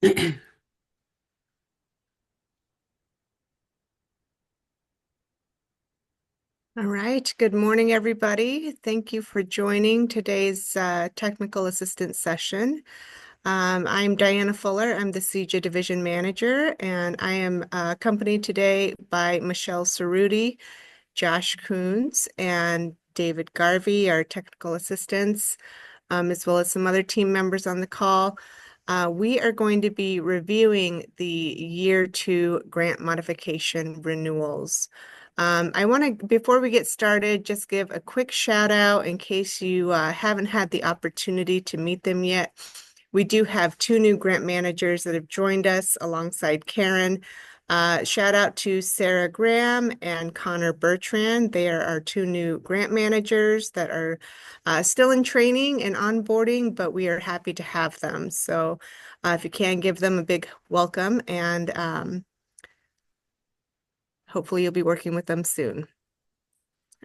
All right. Good morning, everybody. Thank you for joining today's technical assistance session. I'm Diana Fuller. I'm the CEJA Division Manager, and I am accompanied today by Michelle Cerruti, Josh Coons, and David Garvey, our technical assistants, as well as some other team members on the call. We are going to be reviewing the Year 2 grant modification renewals. I want to, before we get started, just give a quick shout out in case you haven't had the opportunity to meet them yet. We do have two new grant managers that have joined us alongside Karen. Shout out to Sarah Graham and Connor Bertrand. They are our two new grant managers that are still in training and onboarding, but we are happy to have them. So if you can, give them a big welcome, and hopefully you'll be working with them soon.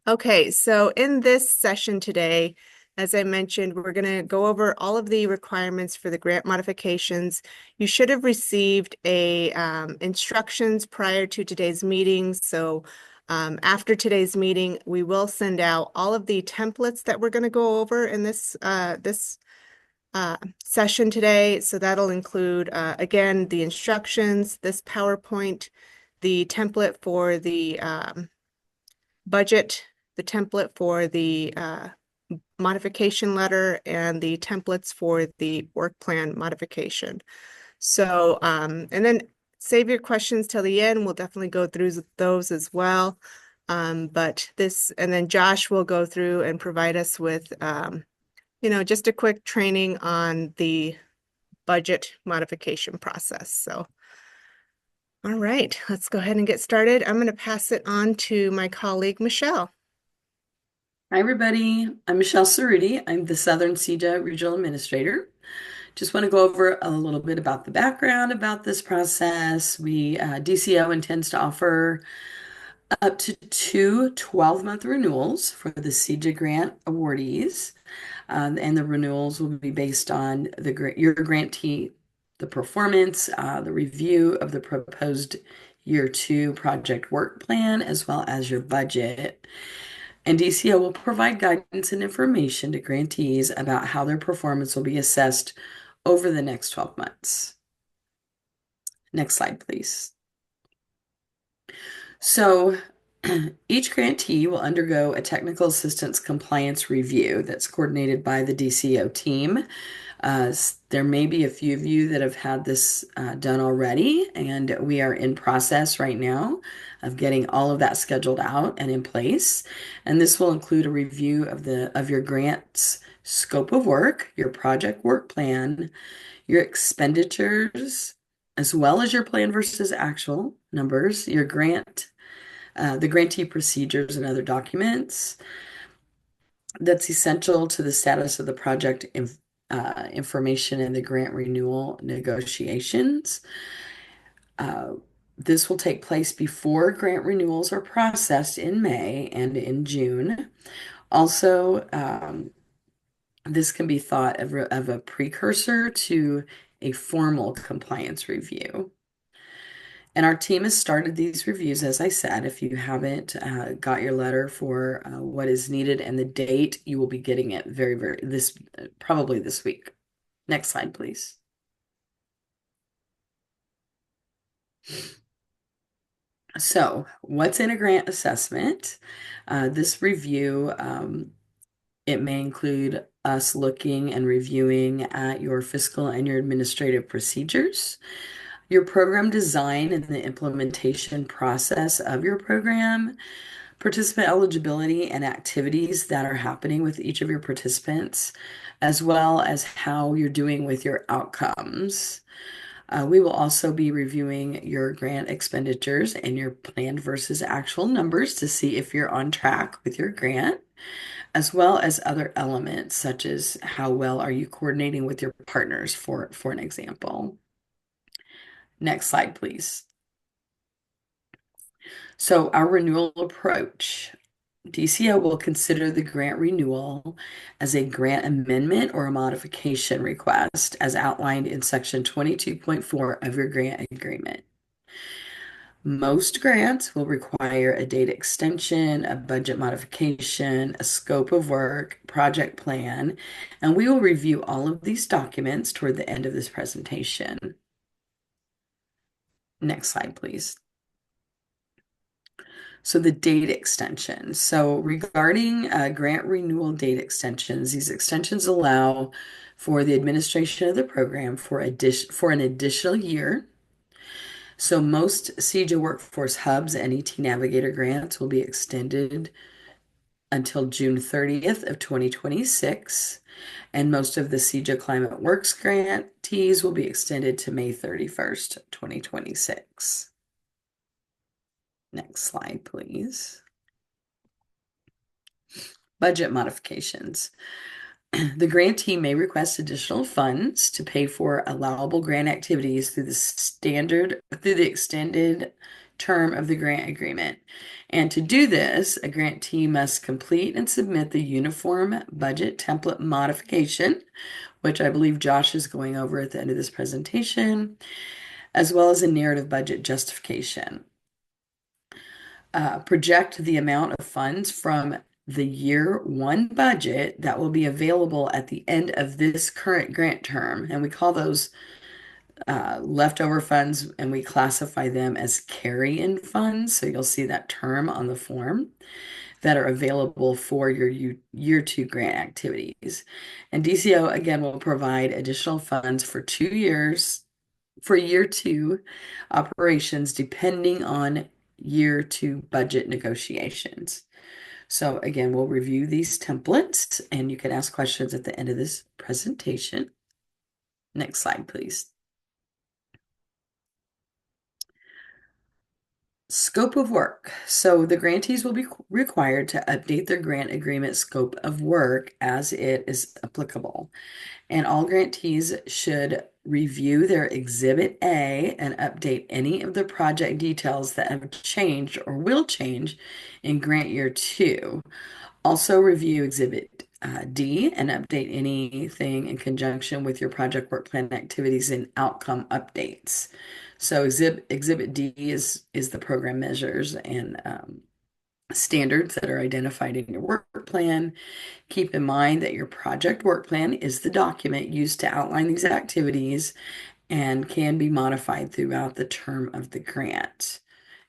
Okay, so in this session today, as I mentioned, we're going to go over all of the requirements for the grant modifications. You should have received a instructions prior to today's meeting. So after today's meeting, we will send out all of the templates that we're going to go over in this session today. So that'll include, again, the instructions, this PowerPoint, the template for the budget, the template for the modification letter, and the templates for the work plan modification. So, and then save your questions till the end. We'll definitely go through those as well. But this, and then Josh will go through and provide us with, just a quick training on the budget modification process. So, all right, let's go ahead and get started. I'm going to pass it on to my colleague, Michelle. Hi, everybody. I'm Michelle Cerruti. I'm the Southern CEJA Regional Administrator. Just want to go over a little bit about the background about this process. DCO intends to offer up to two 12-month renewals for the CEJA Grant awardees. And the renewals will be based on your grantee, the performance, the review of the proposed Year 2 project work plan, as well as your budget. And DCO will provide guidance and information to grantees about how their performance will be assessed over the next 12 months. Next slide, please. So each grantee will undergo a technical assistance compliance review that's coordinated by the DCO team. There may be a few of you that have had this done already, and we are in process right now of getting all of that scheduled out and in place. And this will include a review of your grant's scope of work, your project work plan, your expenditures, as well as your plan versus actual numbers, your grant, the grantee procedures and other documents that's essential to the status of the project information in the grant renewal negotiations. This will take place before grant renewals are processed in May and in June. Also, this can be thought of a precursor to a formal compliance review. And our team has started these reviews, as I said. If you haven't got your letter for what is needed and the date, you will be getting it probably this week. Next slide, please. So, what's in a grant assessment? This review, it may include us looking and reviewing at your fiscal and your administrative procedures, your program design and the implementation process of your program, participant eligibility and activities that are happening with each of your participants, as well as how you're doing with your outcomes. We will also be reviewing your grant expenditures and your planned versus actual numbers to see if you're on track with your grant, as well as other elements such as how well are you coordinating with your partners, for an example. Next slide, please. So our renewal approach. DCO will consider the grant renewal as a grant amendment or a modification request as outlined in section 22.4 of your grant agreement. Most grants will require a date extension, a budget modification, a scope of work, project plan, and we will review all of these documents toward the end of this presentation. Next slide, please. So the date extension. So regarding grant renewal date extensions, these extensions allow for the administration of the program for an additional year. So most CEJA Workforce Hubs and ET Navigator grants will be extended until June 30th of 2026, and most of the CEJA Climate Works grantees will be extended to May 31st, 2026. Next slide, please. Budget modifications. The grantee may request additional funds to pay for allowable grant activities through the extended term of the grant agreement. And to do this, a grantee must complete and submit the uniform budget template modification, which I believe Josh is going over at the end of this presentation, as well as a narrative budget justification. Project the amount of funds from the year one budget that will be available at the end of this current grant term. And we call those leftover funds, and we classify them as carry-in funds. So you'll see that term on the form that are available for your year two grant activities. And DCO again will provide additional funds for 2 years for year two operations depending on year two budget negotiations. So again, we'll review these templates and you can ask questions at the end of this presentation. Next slide, please. Scope of work. So the grantees will be required to update their grant agreement scope of work as it is applicable. And all grantees should review their Exhibit A and update any of the project details that have changed or will change in grant year two. Also review Exhibit D and update anything in conjunction with your project work plan activities and outcome updates. So Exhibit D is the program measures and standards that are identified in your work plan. Keep in mind that your project work plan is the document used to outline these activities and can be modified throughout the term of the grant.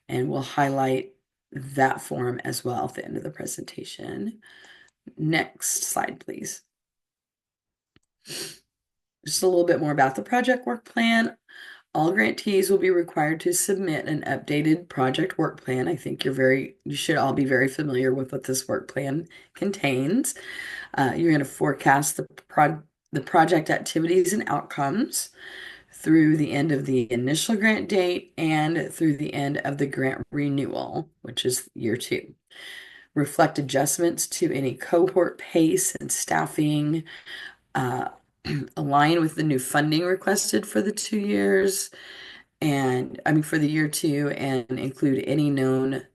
And we'll highlight that form as well at the end of the presentation. Next slide, please. Just a little bit more about the project work plan. All grantees will be required to submit an updated project work plan. I think you should all be very familiar with what this work plan contains. You're going to forecast the project activities and outcomes through the end of the initial grant date and through the end of the grant renewal, which is year two. Reflect adjustments to any cohort pace and staffing, uh, align with the new funding requested for the 2 years, and I mean for the year two, and include any known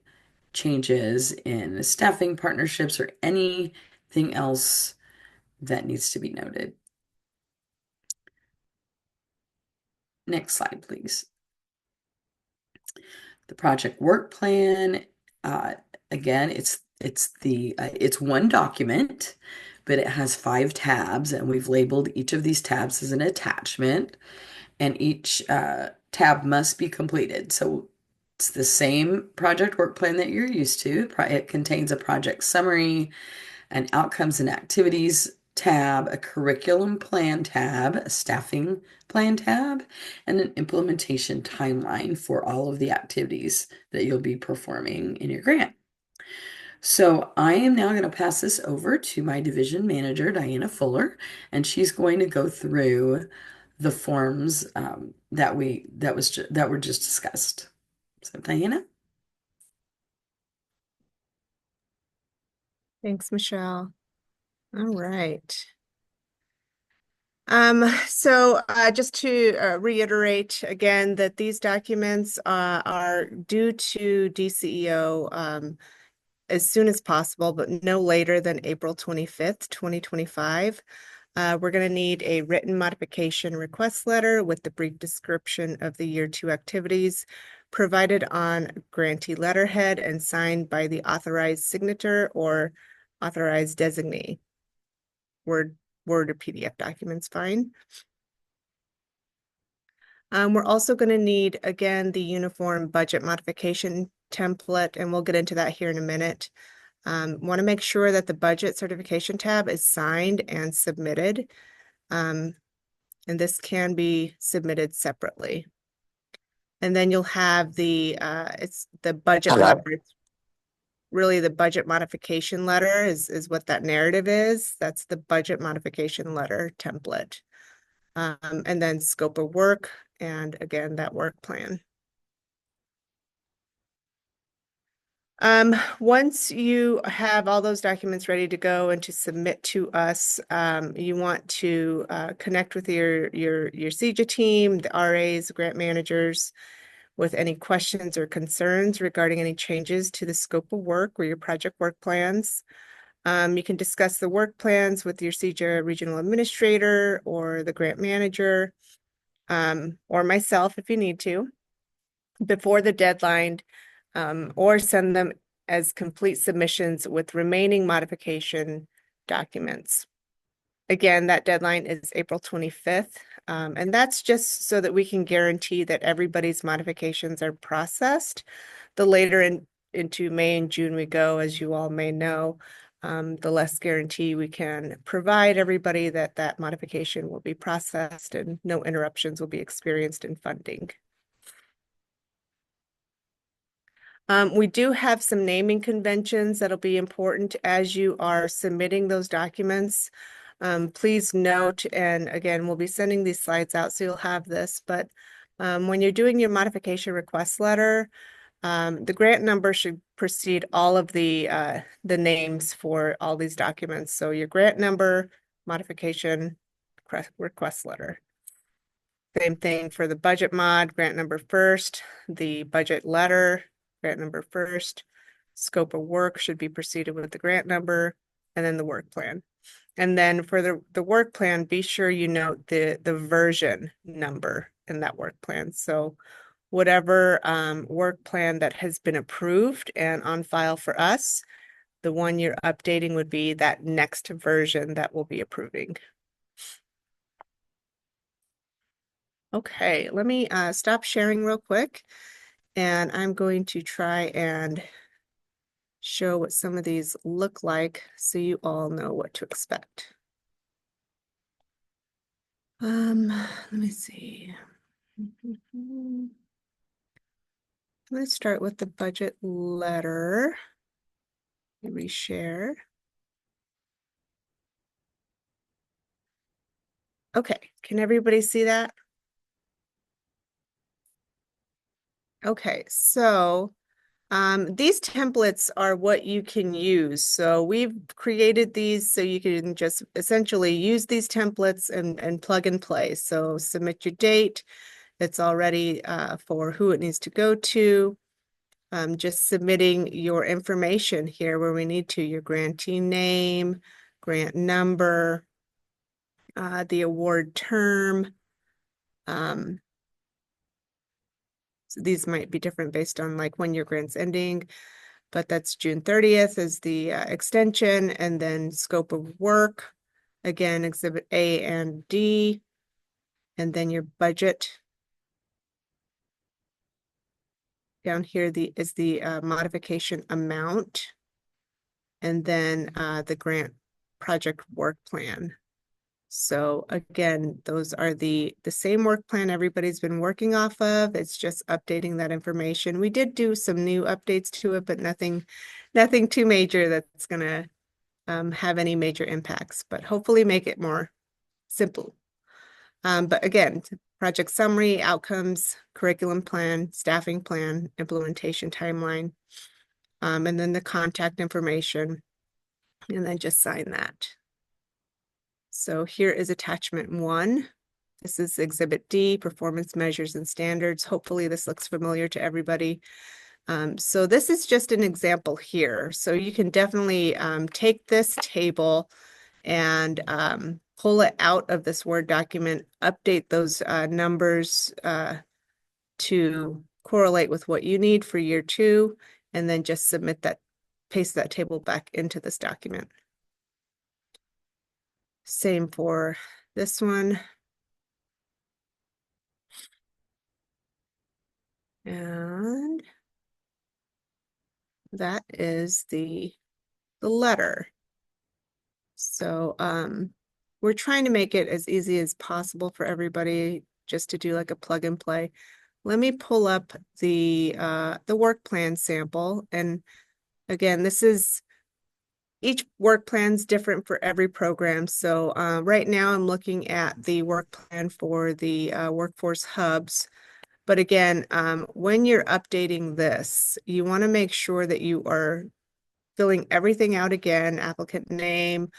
changes in staffing partnerships or anything else that needs to be noted. Next slide, please. The project work plan, uh, again, it's one document, but it has 5 tabs, and we've labeled each of these tabs as an attachment, and each tab must be completed. So it's the same project work plan that you're used to. It contains a project summary, an outcomes and activities tab, a curriculum plan tab, a staffing plan tab, and an implementation timeline for all of the activities that you'll be performing in your grant. So I am now going to pass this over to my division manager, Diana Fuller, and she's going to go through the forms that were just discussed. So Diana. Thanks, Michelle. All right. Just to reiterate again that these documents are due to DCEO as soon as possible, but no later than April 25th, 2025. We're going to need a written modification request letter with the brief description of the year two activities provided on grantee letterhead and signed by the authorized signature or authorized designee. Word or PDF documents, fine. We're also going to need, again, the uniform budget modification template, and we'll get into that here in a minute. Want to make sure that the budget certification tab is signed and submitted, and this can be submitted separately. And then you'll have it's the budget letter. It's really the budget modification letter is what that narrative is. That's the budget modification letter template. And then scope of work, and again, that work plan. Once you have all those documents ready to go and to submit to us, you want to connect with your CEJA team, the RAs, grant managers, with any questions or concerns regarding any changes to the scope of work or your project work plans. You can discuss the work plans with your CEJA regional administrator or the grant manager, or myself if you need to, before the deadline, or send them as complete submissions with remaining modification documents. Again, that deadline is April 25th, and that's just so that we can guarantee that everybody's modifications are processed. The later into May and June we go, as you all may know, the less guarantee we can provide everybody that that modification will be processed and no interruptions will be experienced in funding. We do have some naming conventions that'll be important as you are submitting those documents. Please note, and again, we'll be sending these slides out, so you'll have this, but when you're doing your modification request letter, the grant number should precede all of the names for all these documents. So your grant number, modification request letter. Same thing for the budget mod, grant number first, the budget letter, grant number first, scope of work should be preceded with the grant number, and then the work plan. And then for the work plan, be sure you note the version number in that work plan. So whatever work plan that has been approved and on file for us, the one you're updating would be that next version that we'll be approving. Okay, let me stop sharing real quick, and I'm going to try and show what some of these look like so you all know what to expect. Let me see. Let's start with the budget letter. Reshare. Okay, can everybody see that? Okay, so these templates are what you can use. So we've created these so you can just essentially use these templates and plug and play. So submit your date. It's already for who it needs to go to. Just submitting your information here where we need to, your grantee name, grant number, the award term. So these might be different based on like when your grant's ending, but that's June 30th is the extension, and then scope of work. Again, exhibit A and D, and then your budget. Down here is the modification amount, and then the grant project work plan. So again, those are the same work plan everybody's been working off of. It's just updating that information. We did do some new updates to it, but nothing too major that's gonna have any major impacts, but hopefully make it more simple. But again, project summary, outcomes, curriculum plan, staffing plan, implementation timeline, and then the contact information, and then just sign that. So here is attachment 1. This is exhibit D, performance measures and standards. Hopefully this looks familiar to everybody. So this is just an example here. So you can definitely take this table and pull it out of this Word document, update those numbers to correlate with what you need for year two, and then just submit that, paste that table back into this document. Same for this one. And that is the letter. So we're trying to make it as easy as possible for everybody just to do like a plug and play. Let me pull up the work plan sample. And again, this is each work plan's different for every program. So right now I'm looking at the work plan for the workforce hubs. But again, when you're updating this, you want to make sure that you are filling everything out again, applicant name,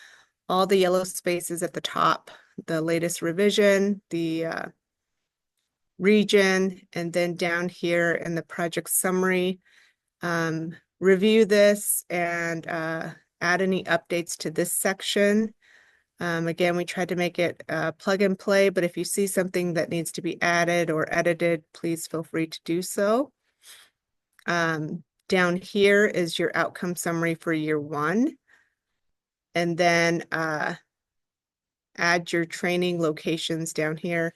all the yellow spaces at the top, the latest revision, the region, and then down here in the project summary, review this and add any updates to this section. Again, we tried to make it plug and play, but if you see something that needs to be added or edited, please feel free to do so. Down here is your outcome summary for year one. And then add your training locations down here.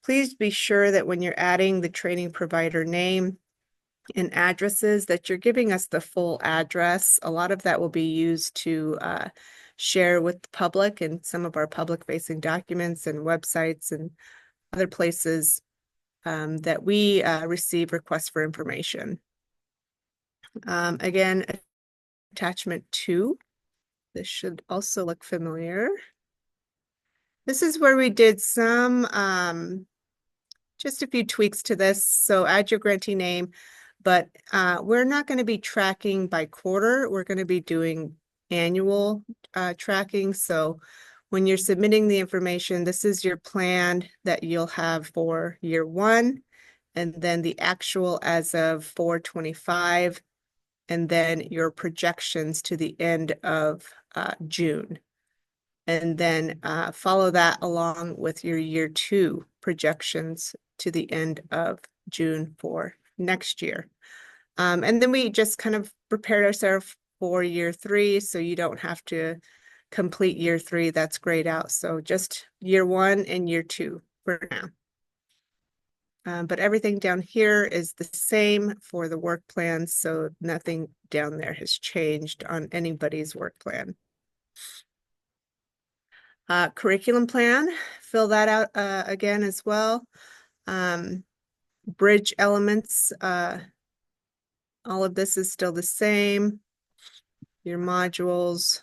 Please be sure that when you're adding the training provider name and addresses that you're giving us the full address. A lot of that will be used to share with the public and some of our public-facing documents and websites and other places that we receive requests for information. Again, attachment 2. This should also look familiar. This is where we did some just a few tweaks to this. So add your grantee name, but we're not going to be tracking by quarter. We're going to be doing annual tracking. So when you're submitting the information, this is your plan that you'll have for year one, and then the actual as of 4/25, and then your projections to the end of June. And then follow that along with your year two projections to the end of June for next year. And then we just kind of prepared ourselves for year three, so you don't have to complete year three. That's grayed out. So just year one and year two for now. But everything down here is the same for the work plan, so nothing down there has changed on anybody's work plan. Curriculum plan, fill that out again as well. Bridge elements, all of this is still the same. Your modules,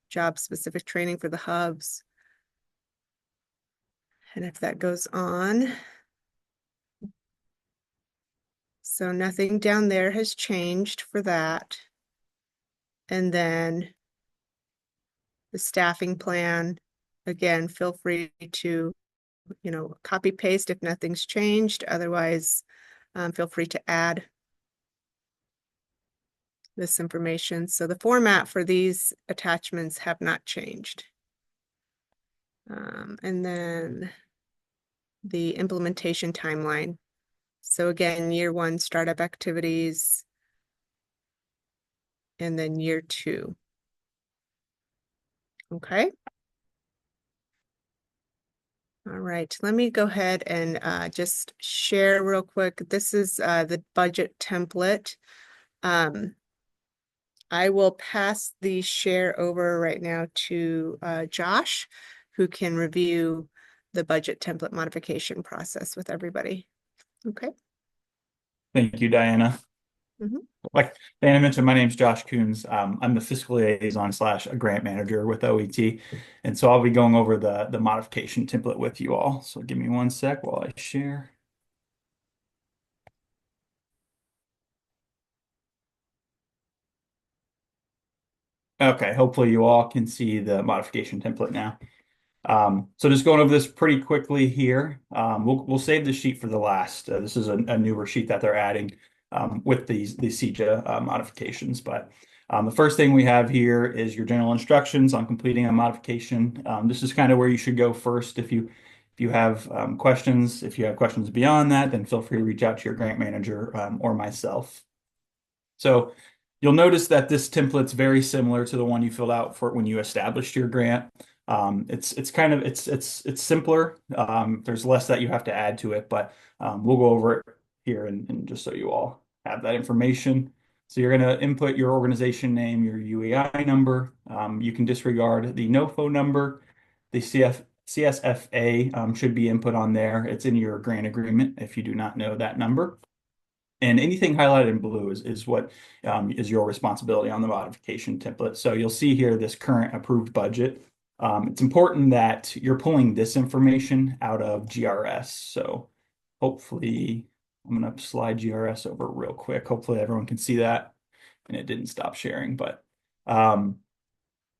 job-specific training for the hubs. And if that goes on. So nothing down there has changed for that. And then the staffing plan, again, feel free to, copy paste if nothing's changed. Otherwise, feel free to add this information. So the format for these attachments have not changed. And then the implementation timeline. So again, year one, startup activities, and then year two. Okay. All right, let me go ahead and just share real quick. This is the budget template. I will pass the share over right now to Josh, who can review the budget template modification process with everybody. Okay. Thank you, Diana. Mhm. Like Diana mentioned, my name is Josh Coons. I'm the fiscal liaison / a grant manager with OET. And so I'll be going over the modification template with you all. So give me one sec while I share. Okay, hopefully you all can see the modification template now. So just going over this pretty quickly here. We'll save the sheet for the last. This is a newer sheet that they're adding. with these CEJA modifications. But the first thing we have here is your general instructions on completing a modification. This is kind of where you should go first if you have questions. If you have questions beyond that, then feel free to reach out to your grant manager or myself. So you'll notice that this template's very similar to the one you filled out for when you established your grant. It's kind of it's simpler. There's less that you have to add to it, but we'll go over it here and just so you all have that information. So you're going to input your organization name, your UEI number. You can disregard the no phone number. The CSFA should be input on there. It's in your grant agreement if you do not know that number. And anything highlighted in blue is what is your responsibility on the modification template. So you'll see here this current approved budget. It's important that you're pulling this information out of GRS. So hopefully, I'm going to slide GRS over real quick. Hopefully everyone can see that. And it didn't stop sharing, but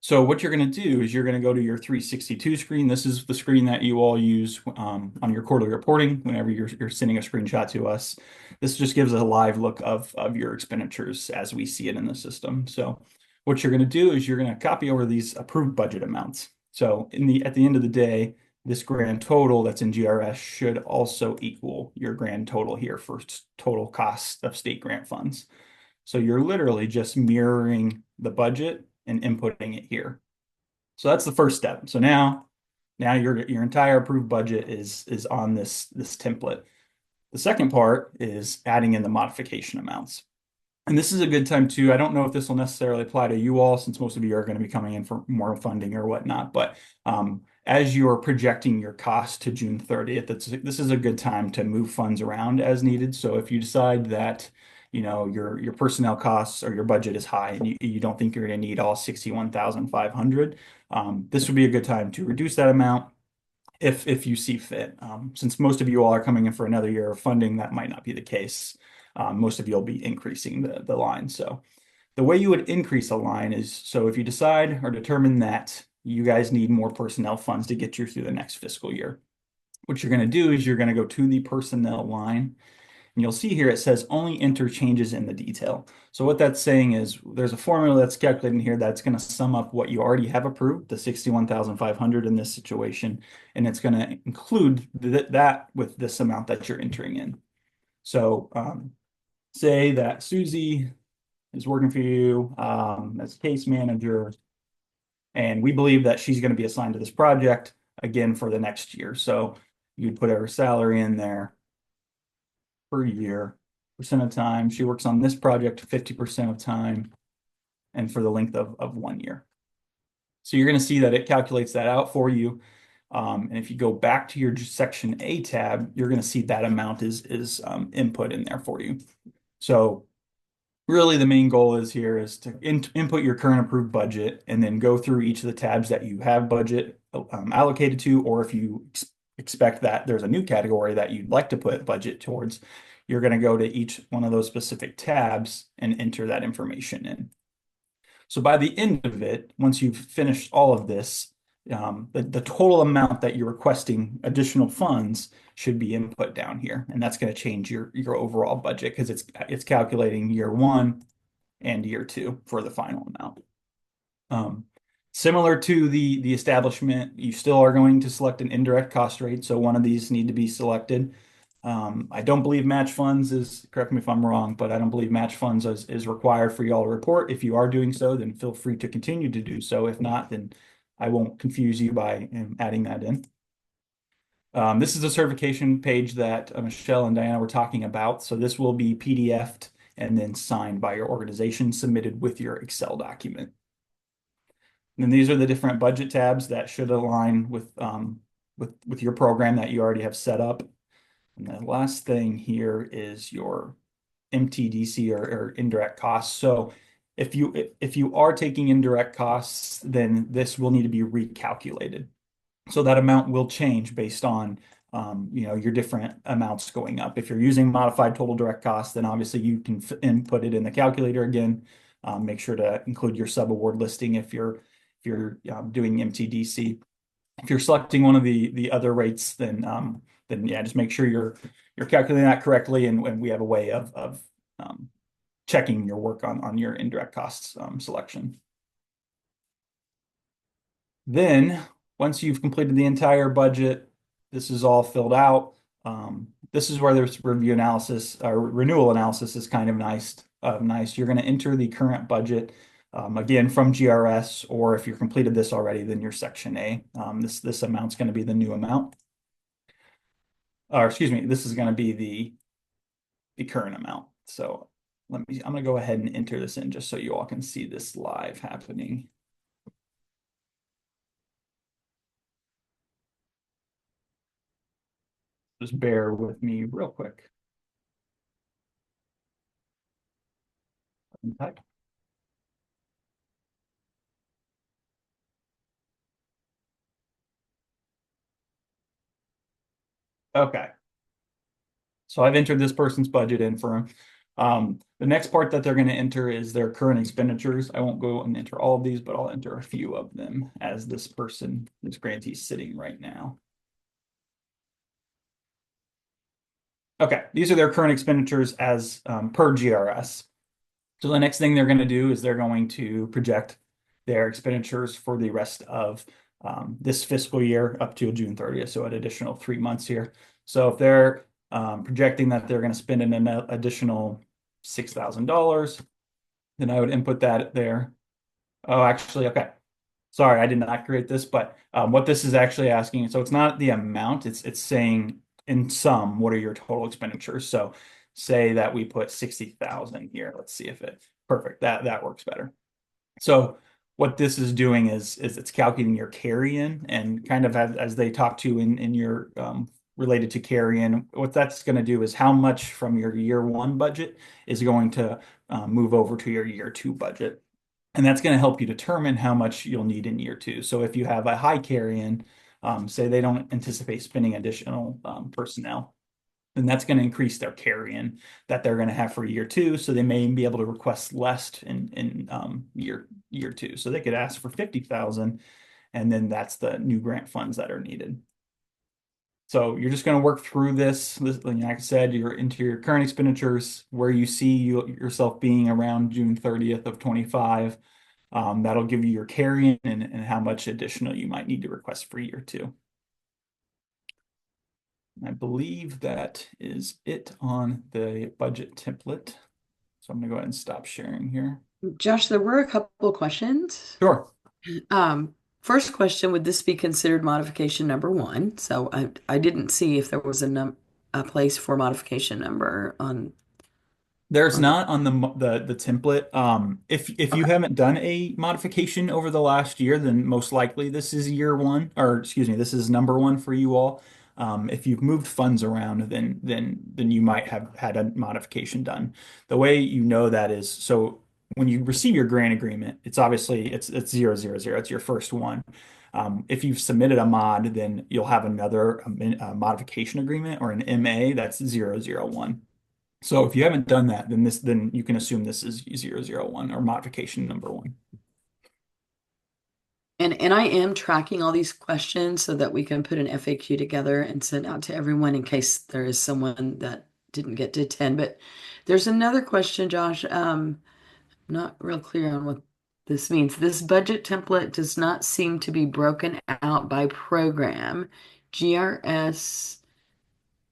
so what you're going to do is you're going to go to your 362 screen. This is the screen that you all use on your quarterly reporting whenever you're sending a screenshot to us. This just gives a live look of your expenditures as we see it in the system. So what you're going to do is you're going to copy over these approved budget amounts. So at the end of the day, this grand total that's in GRS should also equal your grand total here for total cost of state grant funds. So you're literally just mirroring the budget and inputting it here. So that's the first step. So now your entire approved budget is on this template. The second part is adding in the modification amounts. And this is a good time too. I don't know if this will necessarily apply to you all since most of you are going to be coming in for more funding or whatnot, but as you're projecting your cost to June 30th, this is a good time to move funds around as needed. So if you decide that your personnel costs or your budget is high and you don't think you're going to need all 61,500, this would be a good time to reduce that amount if you see fit. Since most of you all are coming in for another year of funding, that might not be the case. Most of you will be increasing the line. So the way you would increase a line is, so if you decide or determine that you guys need more personnel funds to get you through the next fiscal year, what you're going to do is you're going to go to the personnel line. And you'll see here it says only enter changes in the detail. So what that's saying is there's a formula that's calculated in here that's going to sum up what you already have approved, the 61,500 in this situation, and it's going to include that with this amount that you're entering in. So say that Susie is working for you as a case manager, and we believe that she's going to be assigned to this project again for the next year. So you'd put her salary in there per year, percent of time. She works on this project 50% of time and for the length of 1 year. So you're going to see that it calculates that out for you. And if you go back to your section A tab, you're going to see that amount is input in there for you. So really the main goal is to input your current approved budget and then go through each of the tabs that you have budget allocated to, or if you expect that there's a new category that you'd like to put budget towards, you're going to go to each one of those specific tabs and enter that information in. So by the end of it, once you've finished all of this, the total amount that you're requesting additional funds should be input down here. And that's going to change your overall budget because it's calculating year 1 and year 2 for the final amount. Similar to the establishment, you still are going to select an indirect cost rate. So one of these need to be selected. I don't believe match funds is, correct me if I'm wrong, but I don't believe match funds is required for you all to report. If you are doing so, then feel free to continue to do so. If not, then I won't confuse you by adding that in. This is a certification page that Michelle and Diana were talking about. So this will be PDF'd and then signed by your organization, submitted with your Excel document. And then these are the different budget tabs that should align with your program that you already have set up. And the last thing here is your MTDC or indirect costs. So if you are taking indirect costs, then this will need to be recalculated. So that amount will change based on your different amounts going up. If you're using modified total direct costs, then obviously you can input it in the calculator again. Make sure to include your subaward listing if you're doing MTDC. If you're selecting one of the other rates, then yeah, just make sure you're calculating that correctly, and we have a way of checking your work on your indirect costs selection. Then, once you've completed the entire budget, this is all filled out. This is where there's review analysis or renewal analysis is kind of nice. Nice. You're going to enter the current budget again from GRS, or if you've completed this already, then your Section A. This amount's going to be the new amount. Or excuse me, this is going to be the current amount. So I'm going to go ahead and enter this in just so you all can see this live happening. Just bear with me real quick. Type. Okay. So I've entered this person's budget in for them. The next part that they're going to enter is their current expenditures. I won't go and enter all of these, but I'll enter a few of them as this grantee is sitting right now. Okay, these are their current expenditures as per GRS. So the next thing they're going to do is they're going to project their expenditures for the rest of this fiscal year up to June 30th, so an additional 3 months here. So if they're projecting that they're going to spend an additional $6,000, then I would input that there. Oh, actually, okay. Sorry, I did not create this, but what this is actually asking, so it's not the amount, it's saying in sum, what are your total expenditures? So say that we put 60,000 here. Let's see if perfect. That works better. So what this is doing is it's calculating your carry-in, and kind of as they talk to in your related to carry-in, what that's going to do is how much from your year one budget is going to move over to your year two budget. And that's going to help you determine how much you'll need in year two. So if you have a high carry-in, say they don't anticipate spending additional personnel, then that's going to increase their carry-in that they're going to have for year two. So they may be able to request less in year two. So they could ask for 50,000, and then that's the new grant funds that are needed. So you're just going to work through this. Like I said, you're into your current expenditures where you see yourself being around June 30th of 25. That'll give you your carry-in and how much additional you might need to request for year two. I believe that is it on the budget template. So I'm going to go ahead and stop sharing here. Josh, there were a couple of questions. Sure. First question, would this be considered modification number one? So I didn't see if there was a place for modification number on. There's not on the template. If you Okay. haven't done a modification over the last year, then most likely this is year one, or excuse me, this is number one for you all. If you've moved funds around, then you might have had a modification done. The way you know that is, so when you receive your grant agreement, it's obviously it's 000. It's your first one. If you've submitted a mod, then you'll have another modification agreement or an MA that's 001. So if you haven't done that, then you can assume this is 001 or modification number one. And I am tracking all these questions so that we can put an FAQ together and send out to everyone in case there is someone that didn't get to attend. But there's another question, Josh. Not real clear on what this means. This budget template does not seem to be broken out by program. GRS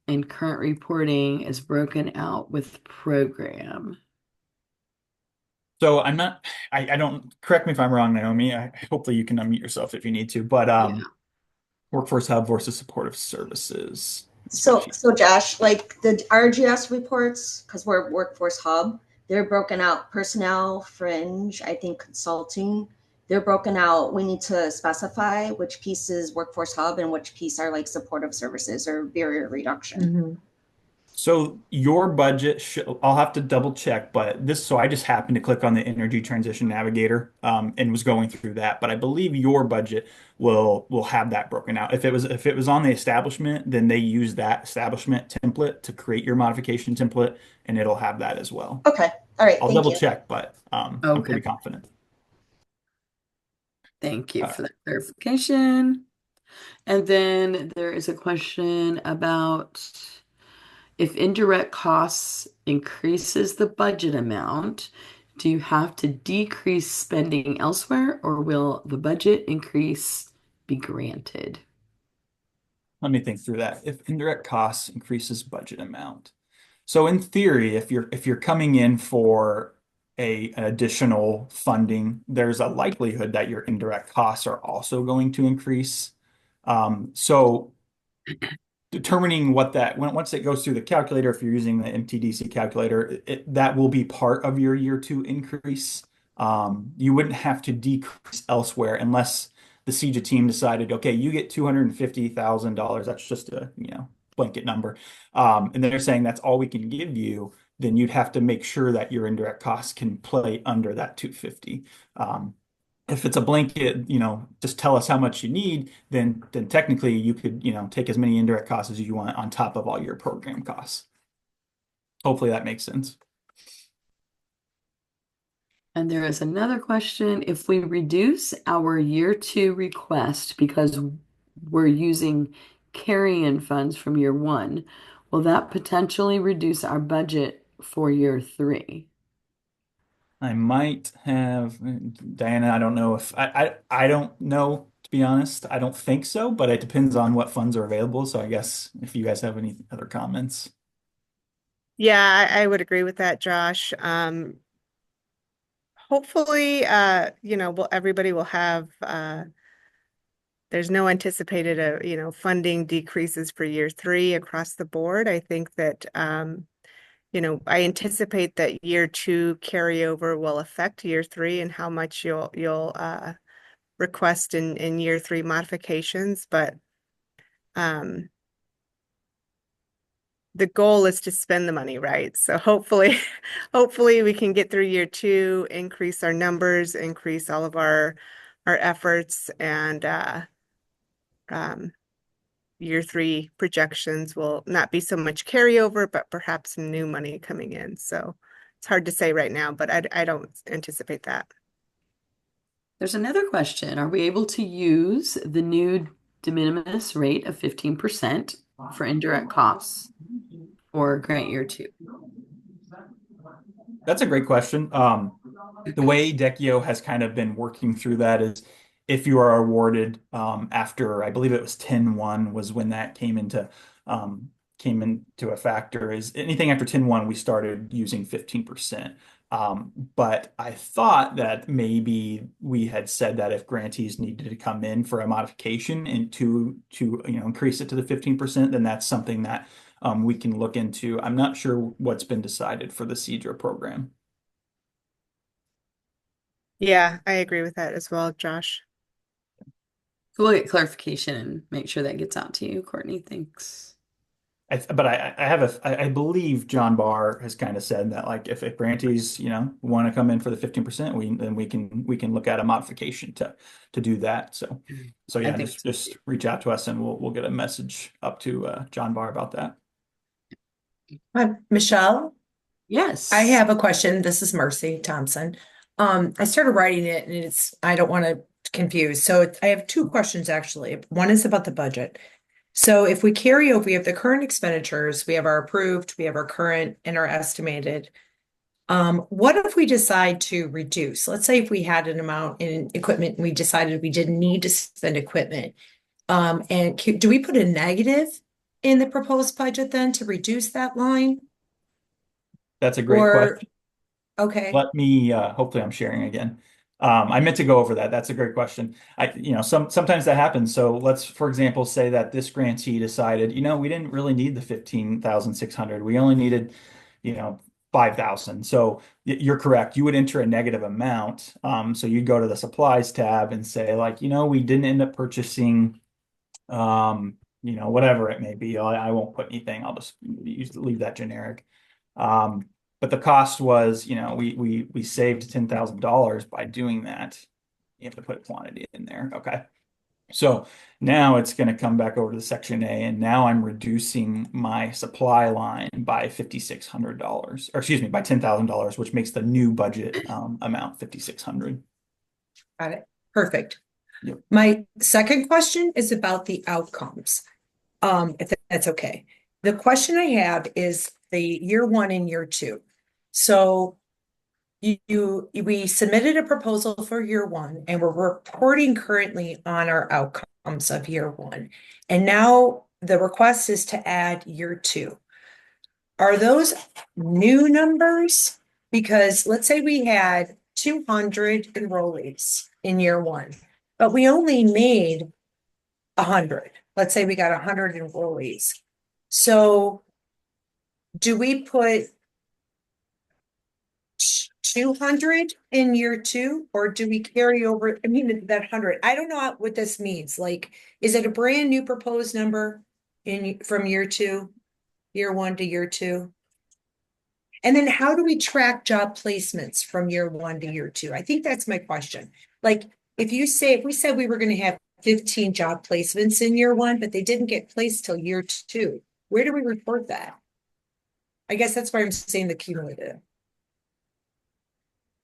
and current reporting is broken out with program. So I don't, correct me if I'm wrong, Naomi. Hopefully you can unmute yourself if you need to, but Yeah. Workforce Hub versus supportive services. So Josh, like the RGS reports, because we're Workforce Hub, they're broken out personnel, fringe, I think consulting. They're broken out. We need to specify which piece is Workforce Hub and which piece are like supportive services or barrier reduction. So your budget, I'll have to double check, but so I just happened to click on the Energy Transition Navigator and was going through that. But I believe your budget will have that broken out. If it was on the establishment, then they use that establishment template to create your modification template, and it'll have that as well. Okay. All right. I'll Thank double you. check, but I'm Okay. pretty confident. Thank you for that clarification. And then there is a question about If indirect costs increases the budget amount, do you have to decrease spending elsewhere, or will the budget increase be granted? Let me think through that. If indirect costs increases budget amount. So in theory, if you're coming in for an additional funding, there's a likelihood that your indirect costs are also going to increase. So determining what that once it goes through the calculator, if you're using the MTDC calculator, that will be part of your year two increase. You wouldn't have to decrease elsewhere unless the CEJA team decided, okay, you get $250,000. That's just a blanket number, and they're saying that's all we can give you. Then you'd have to make sure that your indirect costs can play under that 250. If it's a blanket, just tell us how much you need, then technically you could, take as many indirect costs as you want on top of all your program costs. Hopefully that makes sense. And there is another question. If we reduce our year two request because we're using carry-in funds from year one, will that potentially reduce our budget for year three? I might have Diana. I don't know if I don't know, to be honest. I don't think so, but it depends on what funds are available. So I guess if you guys have any other comments. Yeah, I would agree with that, Josh. Hopefully, everybody will have, there's no anticipated, funding decreases for year three across the board. I think that, I anticipate that year two carryover will affect year three and how much you'll request in year three modifications, but um, the goal is to spend the money, right? So hopefully, hopefully we can get through year two, increase our numbers, increase all of our efforts, and um, year three projections will not be so much carryover, but perhaps some new money coming in. So it's hard to say right now, but I don't anticipate that. There's another question. Are we able to use the new de minimis rate of 15% for indirect costs for grant year two? That's a great question. The way Decchio has kind of been working through that is if you are awarded after, I believe it was 10-1 was when that came into a factor, is anything after 10-1 we started using 15%. But I thought that maybe we had said that if grantees needed to come in for a modification and to increase it to the 15%, then that's something that we can look into. I'm not sure what's been decided for the CEJA program. Yeah, I agree with that as well, Josh. So we'll get clarification and make sure that gets out to you, Courtney. Thanks. But I believe John Barr has kind of said that like if grantees want to come in for the 15%, then we can look at a modification to do that. So I yeah, think just reach out to us and we'll get a message up to John Barr about that. Michelle, yes. I have a question. This is Mercy Thompson. I started writing it and I don't want to confuse. So I have two questions actually. One is about the budget. So if we carry over, we have the current expenditures, we have our approved, we have our current and our estimated. What if we decide to reduce? Let's say if we had an amount in equipment and we decided we didn't need to spend equipment. And do we put a negative in the proposed budget then to reduce that line? That's a great Or, question. okay, Let me, hopefully I'm sharing again. I meant to go over that. That's a great question. Sometimes that happens. So let's, for example, say that this grantee decided, we didn't really need the 15,600. We only needed, 5,000. So you're correct. You would enter a negative amount. So you'd go to the supplies tab and say like, we didn't end up purchasing, whatever it may be. I won't put anything. I'll just leave that generic. But the cost was, we saved $10,000 by doing that. You have to put a quantity in there. Okay. So now it's going to come back over to section A, and now I'm reducing my supply line by $5,600, or excuse me, by $10,000, which makes the new budget amount $5,600. got it. Perfect. Yep. My second question is about the outcomes. If that's okay. the question I have is the year one and year two. So we submitted a proposal for year one and we're reporting currently on our outcomes of year one. And now the request is to add year two. Are those new numbers? Because let's say we had 200 enrollees in year one, but we only made 100. Let's say we got 100 enrollees. So do we put 200 in year two, or do we carry over? I mean, that 100, I don't know what this means. Like, is it a brand new proposed number from year two, year one to year two? And then how do we track job placements from year one to year two? I think that's my question. Like, if we said we were going to have 15 job placements in year one, but they didn't get placed till year two, where do we report that? I guess that's why I'm saying the cumulative.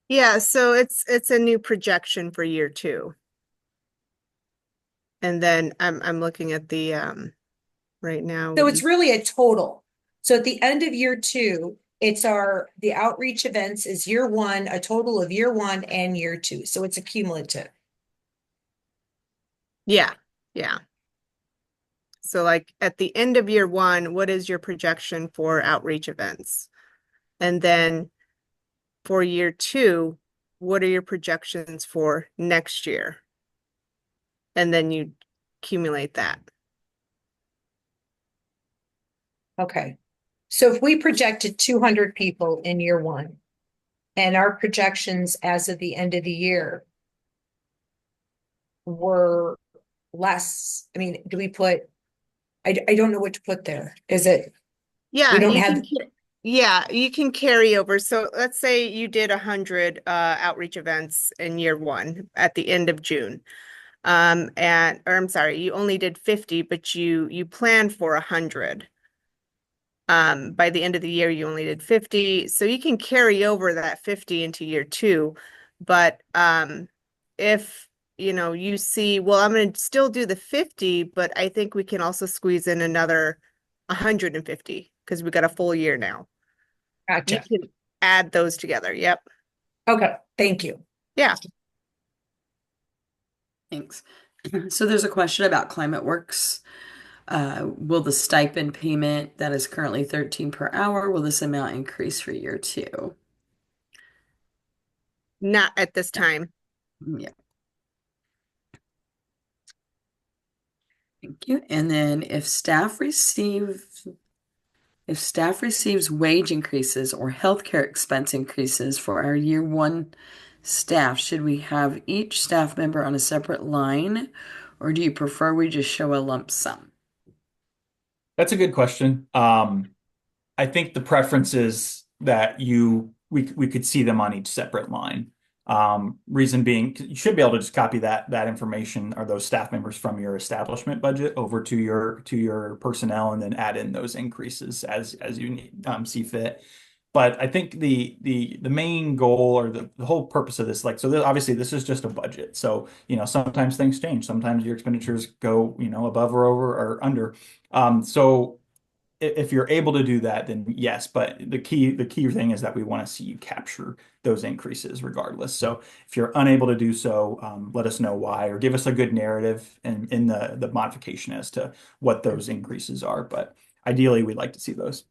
Yeah, so it's a new projection for year two. And then I'm looking at the right now. So it's really a total. So at the end of year two, the outreach events is year one, a total of year one and year two. So it's a cumulative. Yeah, yeah. So like at the end of year one, what is your projection for outreach events? And then for year two, what are your projections for next year? And then you accumulate that. Okay. So if we projected 200 people in year one, and our projections as of the end of the year were less, I mean, do we put, I don't know what to put there. Is it, we Yeah, don't have, you can carry over. So let's say you did 100 outreach events in year one at the end of June. Or I'm sorry, you only did 50, but you planned for 100. By the end of the year, you only did 50. So you can carry over that 50 into year two. But if you see, well, I'm going to still do the 50, but I think we can also squeeze in another 150 because we got a full year now. You gotcha. can add those together. Yep. Okay, thank you. Yeah. Thanks. So there's a question about Climate Works. Will the stipend payment that is currently 13 per hour, will this amount increase for year two? Not at this time. Yeah. Thank you. And then if staff receives wage increases or healthcare expense increases for our year one staff, should we have each staff member on a separate line, or do you prefer we just show a lump sum? That's a good question. I think the preference is that we could see them on each separate line. Reason being, you should be able to just copy that information or those staff members from your establishment budget over to your personnel and then add in those increases as you need, see fit. But I think the main goal or the whole purpose of this, like, so obviously this is just a budget. So, sometimes things change. Sometimes your expenditures go, above or over or under. So if you're able to do that, then yes. But the key thing is that we want to see you capture those increases regardless. So if you're unable to do so, let us know why or give us a good narrative in the modification as to what those increases are. But ideally, we'd like to see those.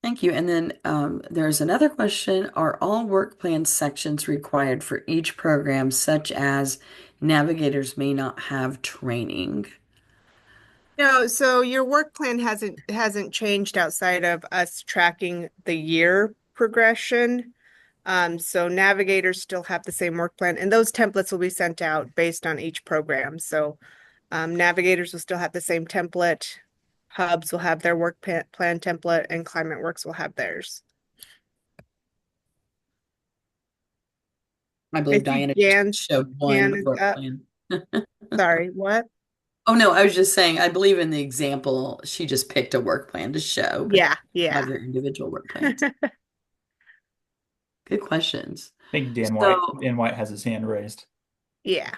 Thank you. And then there's another question. Are all work plan sections required for each program, such as navigators may not have training? No, so your work plan hasn't changed outside of us tracking the year progression. So navigators still have the same work plan, and those templates will be sent out based on each program. So navigators will still have the same template. Hubs will have their work plan template, and Climate Works will have theirs. I I believe see Diana just Jan's showed hand one is work up. plan. Sorry, what? Oh, no, I was just saying, I believe in the example, she just picked a work plan to show, but Yeah, yeah. have their individual work plans. Good questions. I think So, Dan White has his hand raised. Yeah.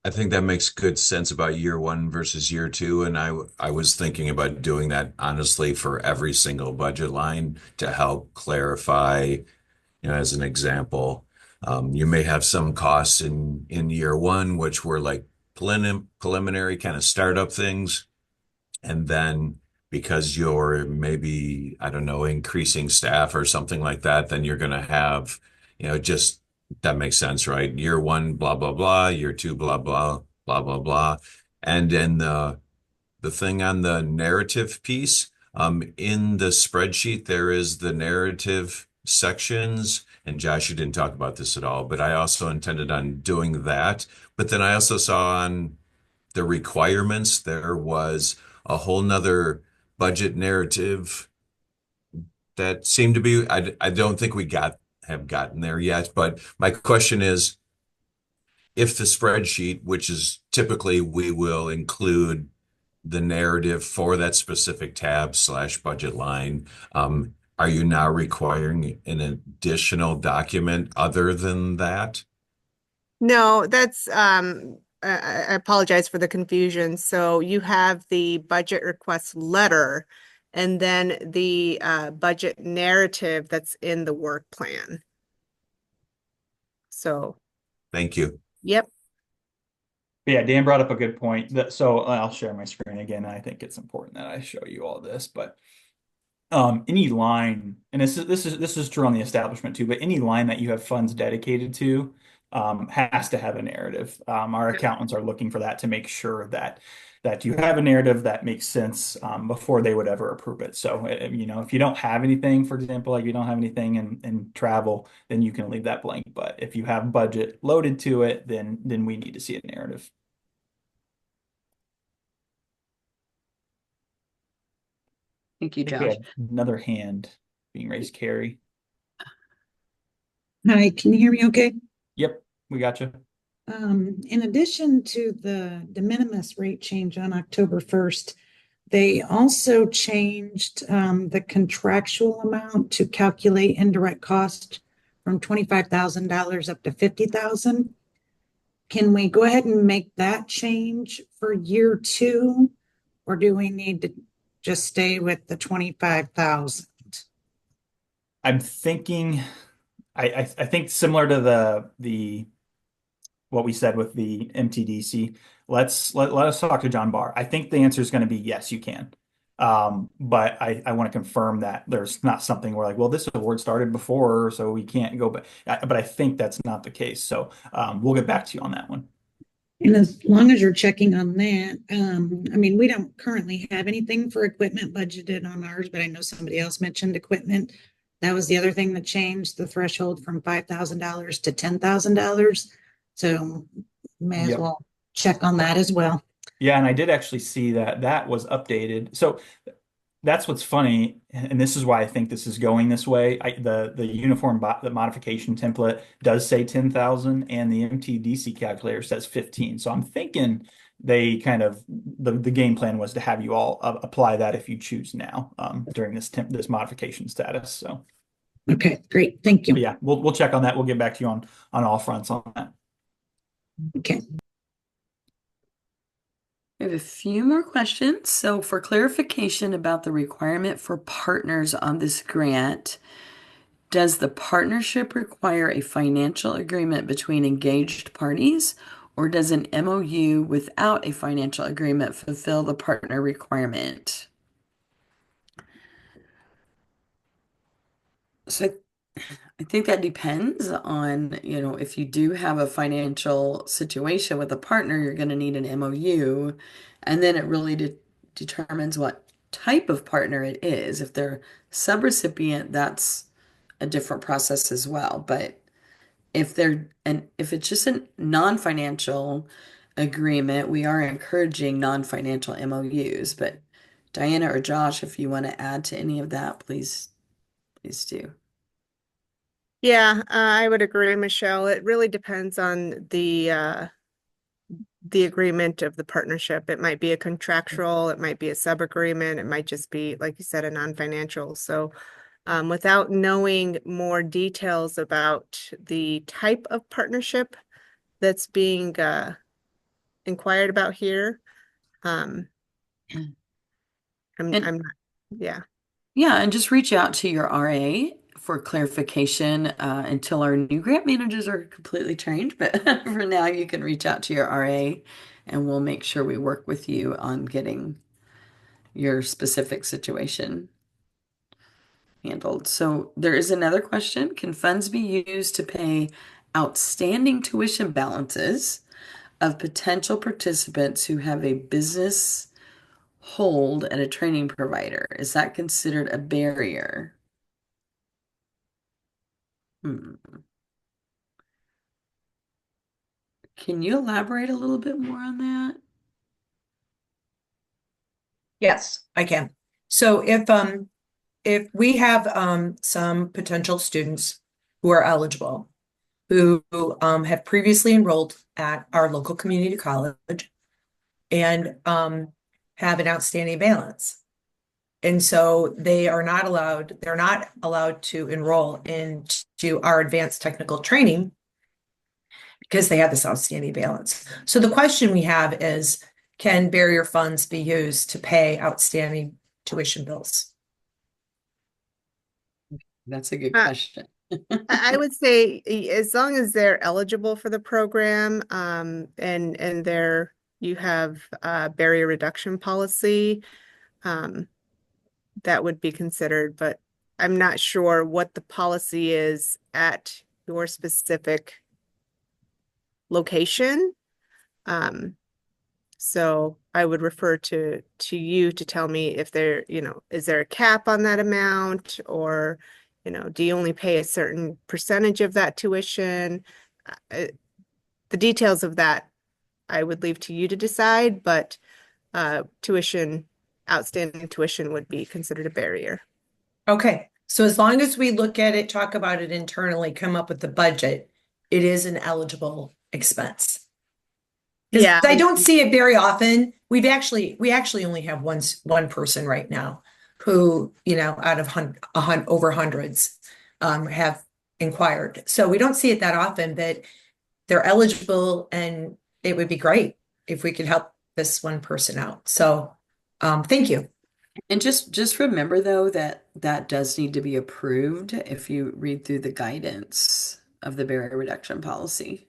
I think that makes good sense about year one versus year two. And I was thinking about doing that honestly for every single budget line to help clarify, as an example. You may have some costs in year one, which were like preliminary kind of startup things. And then because you're maybe, I don't know, increasing staff or something like that, then you're going to have, just that makes sense, right? Year one, blah, blah, blah. Year two, blah, blah, blah, blah, blah. And then the thing on the narrative piece, in the spreadsheet, there is the narrative sections. And Josh, you didn't talk about this at all, but I also intended on doing that. But then I also saw on the requirements, there was a whole nother budget narrative that seemed to be, I don't think have gotten there yet. But my question is, if the spreadsheet, which is typically we will include the narrative for that specific tab slash budget line, are you now requiring an additional document other than that? No, that's I apologize for the confusion. So you have the budget request letter and then the budget narrative that's in the work plan. So, Thank you. yep. But yeah, Dan brought up a good point. So I'll share my screen again. I think it's important that I show you all this, but any line, and this is true on the establishment too, but any line that you have funds dedicated to has to have a narrative. Our accountants are looking for that to make sure that you have a narrative that makes sense before they would ever approve it. So if you don't have anything, for example, like you don't have anything in travel, then you can leave that blank. But if you have budget loaded to it, then we need to see a narrative. Thank you, I think we Josh. have another hand being raised, Carrie. Hi, can you hear me okay? Yep, we got you. In addition to the de minimis rate change on October 1st, they also changed the contractual amount to calculate indirect cost from $25,000 up to $50,000. Can we go ahead and make that change for year two, or do we need to just stay with the 25,000? I'm thinking, I think similar to the what we said with the MTDC. Let us talk to John Barr. I think the answer is going to be yes, you can. But I want to confirm that there's not something where like, well, this award started before, so we can't go. But I think that's not the case. So we'll get back to you on that one. And as long as you're checking on that, I mean, we don't currently have anything for equipment budgeted on ours, but I know somebody else mentioned equipment. That was the other thing that changed the threshold from $5,000 to $10,000. So may as Yep. well check on that as well. Yeah, and I did actually see that was updated. So that's what's funny, and this is why I think this is going this way. The uniform the modification template does say 10,000, and the MTDC calculator says 15. So I'm thinking they kind of the game plan was to have you all apply that if you choose now during this modification status. So Okay, great. Thank but you. yeah, we'll check on that. We'll get back to you on all fronts on that. Okay. We have a few more questions. So for clarification about the requirement for partners on this grant, does the partnership require a financial agreement between engaged parties, or does an MOU without a financial agreement fulfill the partner requirement? So I think that depends on, if you do have a financial situation with a partner, you're going to need an MOU. And then it really determines what type of partner it is. If they're subrecipient, that's a different process as well. But if it's just a non-financial agreement, we are encouraging non-financial MOUs. But Diana or Josh, if you want to add to any of that, please do. Yeah, I would agree, Michelle. It really depends on the agreement of the partnership. It might be a contractual, it might be a sub-agreement, it might just be, like you said, a non-financial. So without knowing more details about the type of partnership that's being inquired about here. Um, And I'm not, yeah. yeah, and just reach out to your RA for clarification until our new grant managers are completely trained. But for now, you can reach out to your RA and we'll make sure we work with you on getting your specific situation handled. So there is another question. Can funds be used to pay outstanding tuition balances of potential participants who have a business hold at a training provider? Is that considered a barrier? Hmm. Can you elaborate a little bit more on that? Yes, I can. So if we have some potential students who are eligible, who have previously enrolled at our local community college and have an outstanding balance. And so they're not allowed to enroll into our advanced technical training because they have this outstanding balance. So the question we have is, can barrier funds be used to pay outstanding tuition bills? That's a good Uh, question. I would say as long as they're eligible for the program, and you have a barrier reduction policy, um, that would be considered, but I'm not sure what the policy is at your specific location. Um, so I would refer to you to tell me if is there a cap on that amount, or, do you only pay a certain percentage of that tuition? Uh, the details of that I would leave to you to decide, but outstanding tuition would be considered a barrier. Okay, so as long as we look at it, talk about it internally, come up with the budget, it is an eligible expense. Because Yeah, I don't see it very often. We actually only have one person right now who, out of over hundreds, have inquired. So we don't see it that often, but they're eligible, and it would be great if we could help this one person out. So, thank you. And just remember though that that does need to be approved if you read through the guidance of the barrier reduction policy.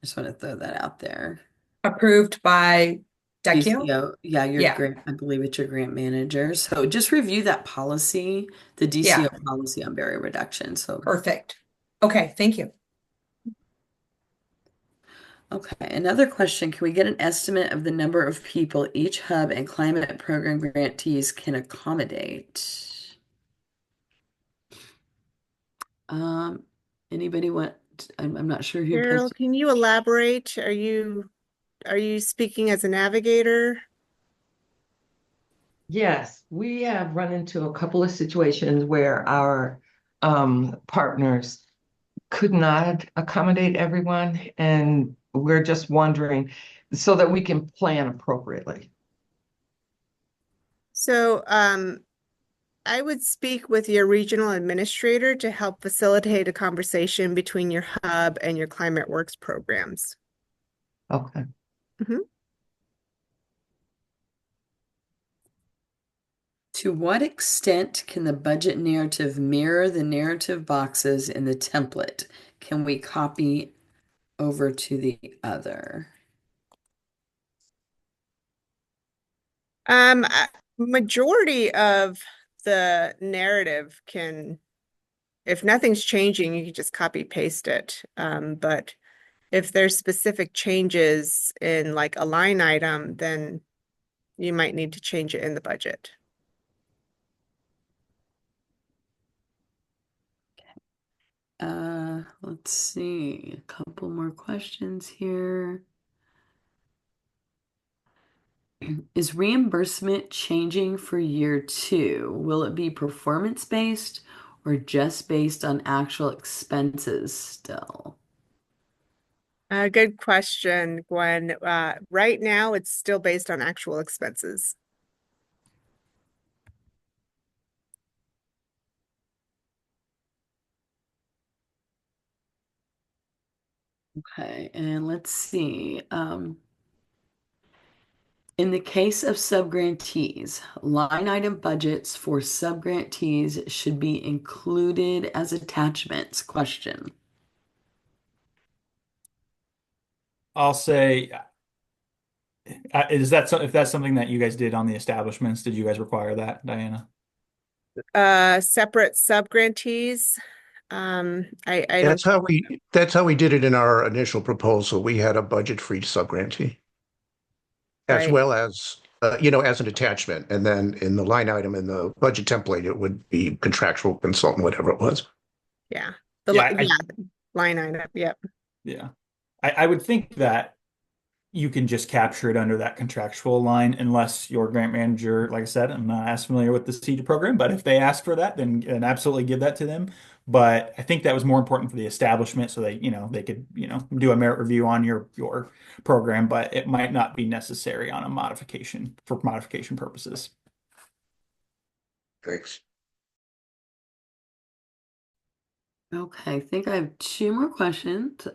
Just want to throw that out there. Approved by Deccio? DCO, yeah, your Yeah, grant, I believe it's your grant manager. So just review that policy, the DCO yeah, policy on barrier reduction. So, perfect. Okay, thank you. okay, another question. Can we get an estimate of the number of people each hub and climate program grantees can accommodate? Um, anybody want, I'm not sure who Carol, posted. can you elaborate? Are you speaking as a navigator? Yes, we have run into a couple of situations where our partners could not accommodate everyone, and we're just wondering so that we can plan appropriately. So, I would speak with your regional administrator to help facilitate a conversation between your hub and your Climate Works programs. Okay. Mhm. To what extent can the budget narrative mirror the narrative boxes in the template? Can we copy over to the other? Majority of the narrative if nothing's changing, you can just copy paste it. But if there's specific changes in like a line item, then you might need to change it in the budget. Let's see, a couple more questions here. Is reimbursement changing for year two? Will it be performance-based or just based on actual expenses still? Good question, Gwen. Right now, it's still based on actual expenses. Okay, and let's see. In the case of subgrantees, line item budgets for subgrantees should be included as attachments. Question. I'll say, is that if that's something that you guys did on the establishments, did you guys require that, Diana? Separate subgrantees. I don't, That's how we did it in our initial proposal. We had a budget for each subgrantee, as right. well as as an attachment, and then in the line item in the budget template, it would be contractual consultant, whatever it was. Yeah. Yeah, Yeah, line item. Yep. yeah. I would think that you can just capture it under that contractual line unless your grant manager, like I said, I'm not as familiar with the CEJA program, but if they ask for that, then absolutely give that to them. But I think that was more important for the establishment so they could, do a merit review on your program, but it might not be necessary on a modification for modification purposes. Thanks. Okay, I think I have two more questions.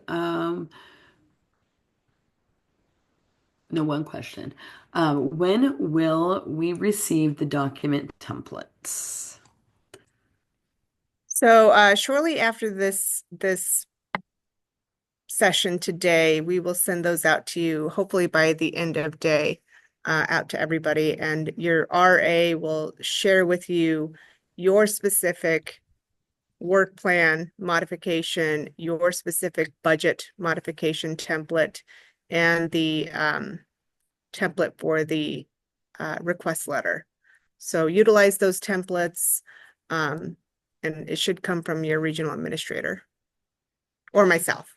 No, one question. When will we receive the document templates? So shortly after this session today, we will send those out to you, hopefully by the end of day, out to everybody. And your RA will share with you your specific work plan modification, your specific budget modification template, and the template for the request letter. So utilize those templates, and it should come from your regional administrator or myself.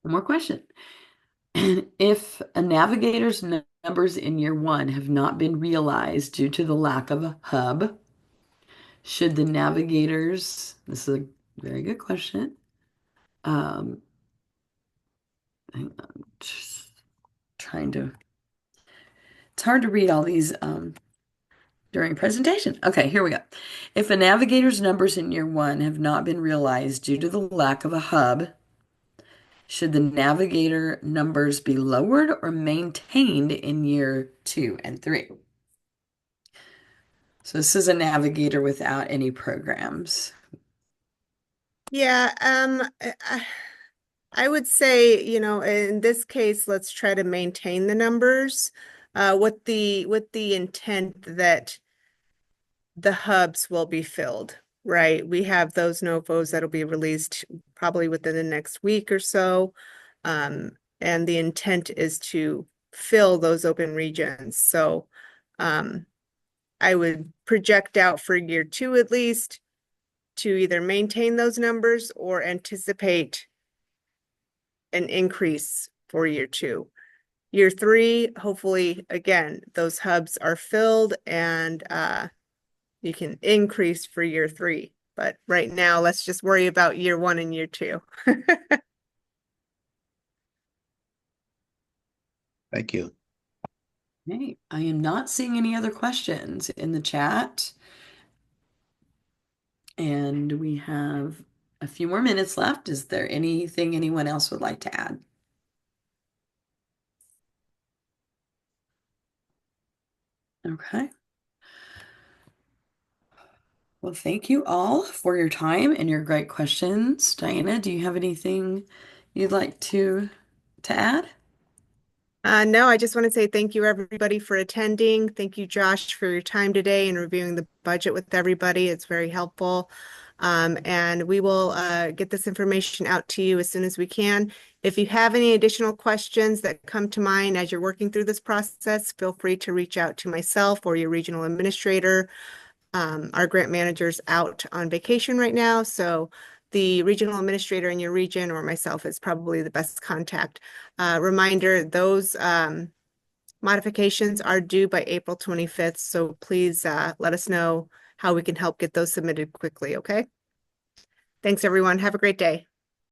One more question. If a navigator's numbers in year one have not been realized due to the lack of a hub, should the navigators, this is a very good question. Hang on, just trying to, it's hard to read all these during presentation. Okay, here we go. If a navigator's numbers in year one have not been realized due to the lack of a hub, should the navigator numbers be lowered or maintained in year 2 and 3? So this is a navigator without any programs. Yeah, I would say, in this case, let's try to maintain the numbers, with the intent that the hubs will be filled, right? We have those NOFOs that'll be released probably within the next week or so. And the intent is to fill those open regions. So I would project out for year 2 at least to either maintain those numbers or anticipate an increase for year 2. Year 3, hopefully, again, those hubs are filled and you can increase for year 3. But right now, let's just worry about year 1 and year 2. Thank you. Okay, I am not seeing any other questions in the chat. And we have a few more minutes left. Is there anything anyone else would like to add? Okay. Well, thank you all for your time and your great questions. Diana, do you have anything you'd like to add? No, I just want to say thank you, everybody, for attending. Thank you, Josh, for your time today and reviewing the budget with everybody. It's very helpful. And we will get this information out to you as soon as we can. If you have any additional questions that come to mind as you're working through this process, feel free to reach out to myself or your regional administrator. Our grant manager's out on vacation right now, so the regional administrator in your region or myself is probably the best contact. Reminder, those modifications are due by April 25th, so please let us know how we can help get those submitted quickly, okay? Thanks, everyone. Have a great day.